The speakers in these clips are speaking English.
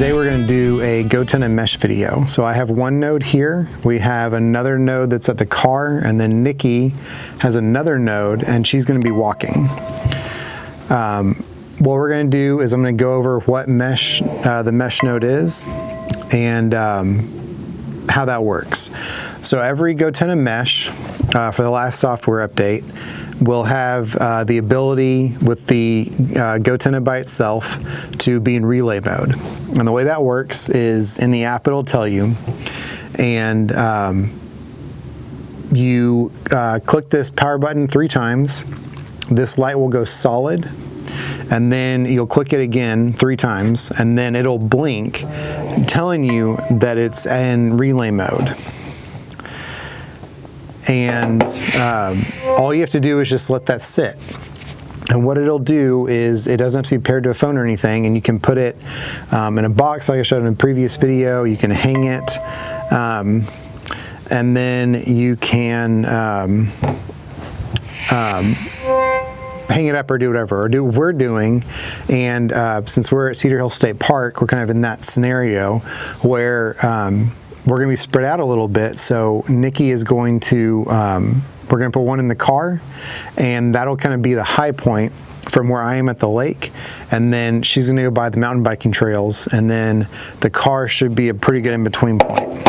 Today we're going to do a GoTenna mesh video. So I have one node here, we have another node that's at the car, and then Nikki has another node and she's going to be walking. What we're going to do is I'm going to go over what mesh the mesh node is and how that works. So every GoTenna mesh for the last software update will have the ability with the GoTenna by itself to be in relay mode. And the way that works is in the app it'll tell you, and you click this power button 3 times, this light will go solid, and then you'll click it again 3 times, and then it'll blink telling you that it's in relay mode. And all you have to do is just let that sit. And what it'll do is it doesn't have to be paired to a phone or anything, and you can put it in a box like I showed in a previous video. You can hang it, and then you can hang it up or do whatever, or do what we're doing. And since we're at Cedar Hill State Park, we're kind of in that scenario where we're going to be spread out a little bit. So Nikki is going to, we're going to put one in the car, and that'll kind of be the high point from where I am at the lake. And then she's going to go by the mountain biking trails, and then the car should be a pretty good in-between point.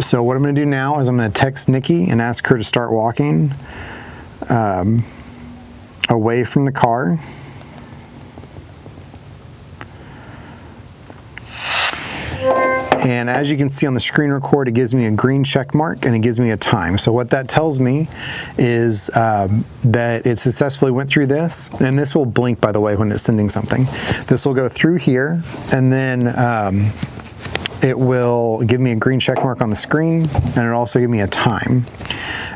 So what I'm going to do now is I'm going to text Nikki and ask her to start walking away from the car. And as you can see on the screen record, it gives me a green check mark and it gives me a time. So what that tells me is that it successfully went through this, and this will blink, by the way, when it's sending something. This will go through here, and then it will give me a green check mark on the screen, and it'll also give me a time.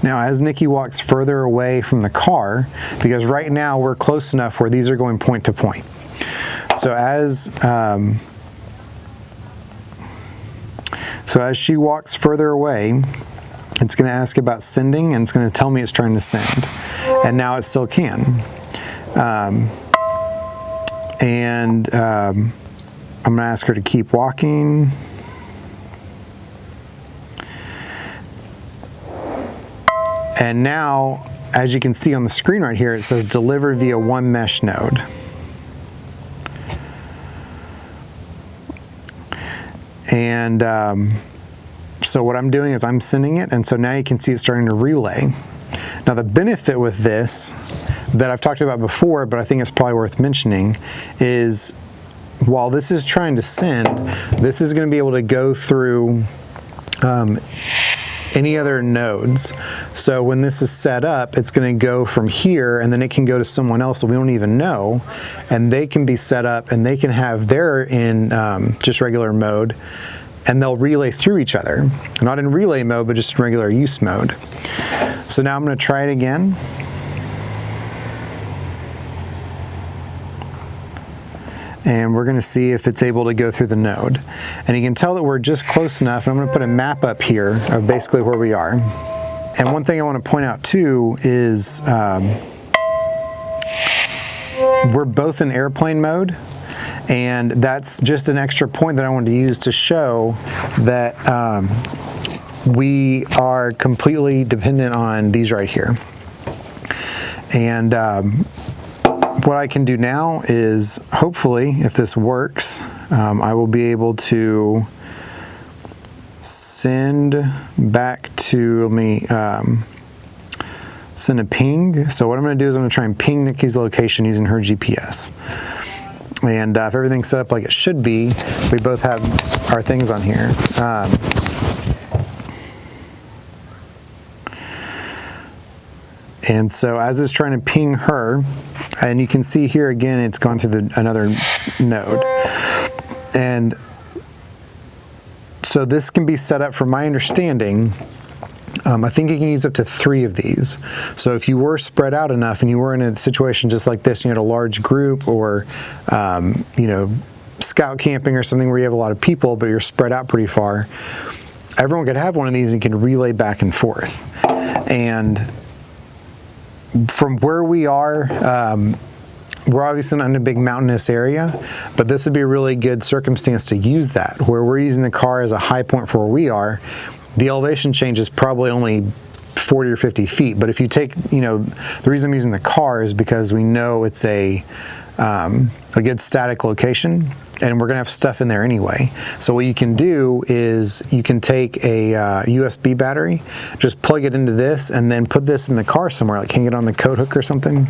Now, as Nikki walks further away from the car, because right now we're close enough where these are going point to point. So as she walks further away, it's going to ask about sending, and it's going to tell me it's trying to send. And now it still can. I'm going to ask her to keep walking. And now, as you can see on the screen right here, it says deliver via one mesh node. And so what I'm doing is I'm sending it, and so now you can see it's starting to relay. Now the benefit with this that I've talked about before, but I think it's probably worth mentioning, is while this is trying to send, this is going to be able to go through any other nodes. So when this is set up, it's going to go from here, and then it can go to someone else that we don't even know, and they can be set up, and they can have their in just regular mode, and they'll relay through each other. Not in relay mode, but just in regular use mode. So now I'm going to try it again. And we're going to see if it's able to go through the node. And you can tell that we're just close enough, and I'm going to put a map up here of basically where we are. And one thing I want to point out too is we're both in airplane mode, and that's just an extra point that I wanted to use to show that we are completely dependent on these right here. And what I can do now is, hopefully, if this works, I will be able to send back to, let me send a ping. So what I'm going to do is I'm going to try and ping Nikki's location using her GPS. And if everything's set up like it should be, we both have our things on here. And so as it's trying to ping her, and you can see here again, it's gone through another node. And so this can be set up, from my understanding, I think you can use up to 3 of these. So if you were spread out enough and you were in a situation just like this, you had a large group, or you know, scout camping or something where you have a lot of people, but you're spread out pretty far, everyone could have one of these and can relay back and forth. And from where we are, We're obviously not in a big mountainous area, but this would be a really good circumstance to use that, where we're using the car as a high point for where we are. The elevation change is probably only 40 or 50 feet, but if you take, the reason I'm using the car is because we know it's a good static location, and we're gonna have stuff in there anyway. So what you can do is you can take a USB battery, just plug it into this, and then put this in the car somewhere, like hang it on the coat hook or something.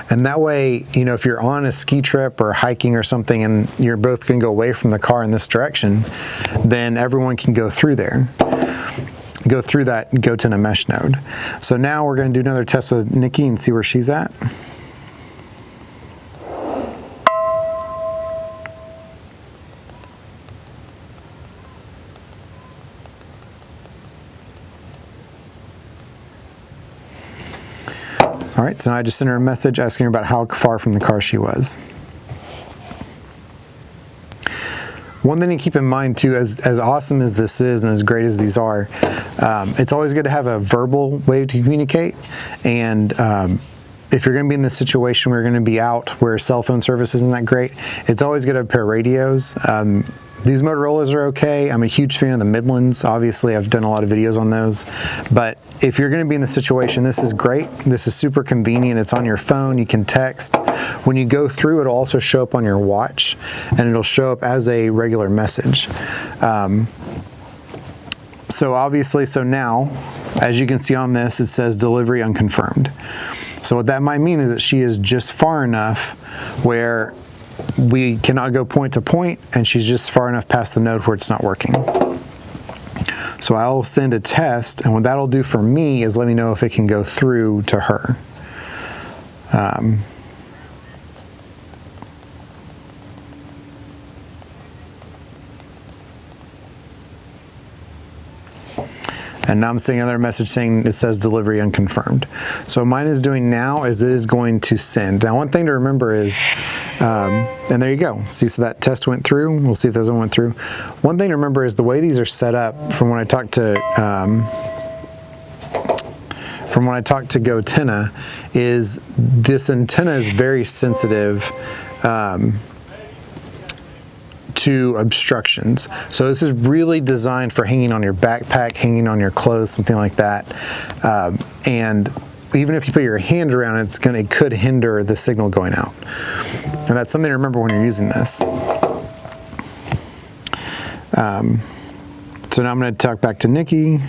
And that way, if you're on a ski trip or hiking or something and you're both going to go away from the car in this direction, then everyone can go through there, go through that GoTenna mesh node. So now we're going to do another test with Nikki and see where she's at. All right, so now I just sent her a message asking her about how far from the car she was. One thing to keep in mind too, as awesome as this is and as great as these are, it's always good to have a verbal way to communicate. And if you're going to be in this situation where you're going to be out where cell phone service isn't that great, it's always good to have a pair of radios. These Motorola's are okay. I'm a huge fan of the Midlands. Obviously, I've done a lot of videos on those. But if you're going to be in the situation, this is great. This is super convenient. It's on your phone. You can text. When you go through, it'll also show up on your watch, and it'll show up as a regular message. So now, as you can see on this, it says delivery unconfirmed. So what that might mean is that she is just far enough where we cannot go point to point, and she's just far enough past the node where it's not working. So I'll send a test, and what that'll do for me is let me know if it can go through to her. And now I'm seeing another message saying it says delivery unconfirmed. So mine is doing now is it is going to send. Now one thing to remember is, and there you go. See, so that test went through. We'll see if this one went through. One thing to remember is the way these are set up from when I talked to GoTenna is this antenna is very sensitive to obstructions. So this is really designed for hanging on your backpack, hanging on your clothes, something like that. And even if you put your hand around it, it could hinder the signal going out. And that's something to remember when you're using this. So now I'm going to talk back to Nikki.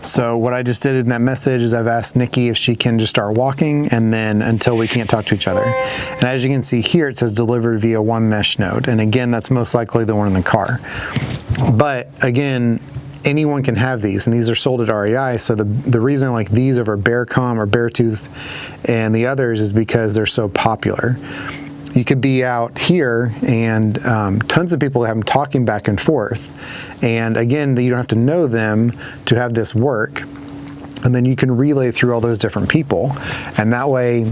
So what I just did in that message is I've asked Nikki if she can just start walking, and then until we can't talk to each other. And as you can see here, it says delivered via one mesh node. And again, that's most likely the one in the car. But again, anyone can have these, and these are sold at REI. So the reason I like these over Bearcom or Beartooth and the others is because they're so popular. You could be out here and tons of people have them talking back and forth. And again, you don't have to know them to have this work. And then you can relay through all those different people. And that way,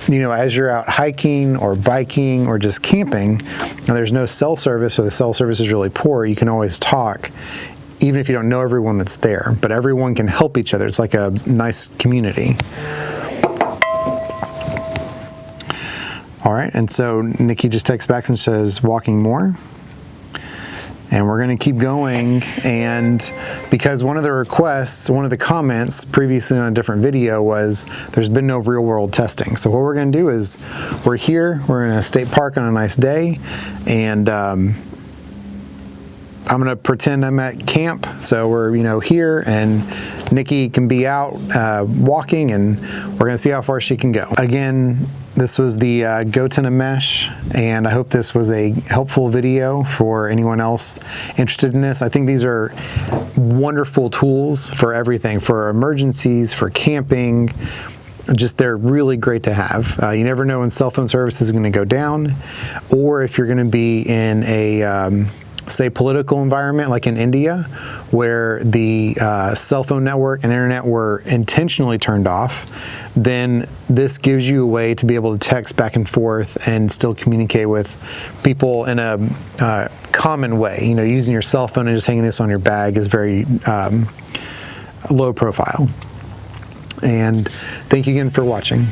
as you're out hiking or biking or just camping, and there's no cell service or the cell service is really poor, you can always talk, even if you don't know everyone that's there. But everyone can help each other. It's like a nice community. All right, and so Nikki just texts back and says, walking more. And we're going to keep going, and because one of the requests, one of the comments previously on a different video was there's been no real world testing. So what we're going to do is we're here, we're in a state park on a nice day, and I'm going to pretend I'm at camp. So we're here, and Nikki can be out walking, and we're going to see how far she can go. Again, this was the GoTenna mesh, and I hope this was a helpful video for anyone else interested in this. I think these are wonderful tools for everything, for emergencies, for camping, they're really great to have. You never know when cell phone service is going to go down, or if you're going to be in a say political environment like in India, where the cell phone network and internet were intentionally turned off, then this gives you a way to be able to text back and forth and still communicate with people in a common way. You know, using your cell phone and just hanging this on your bag is very low profile. And thank you again for watching.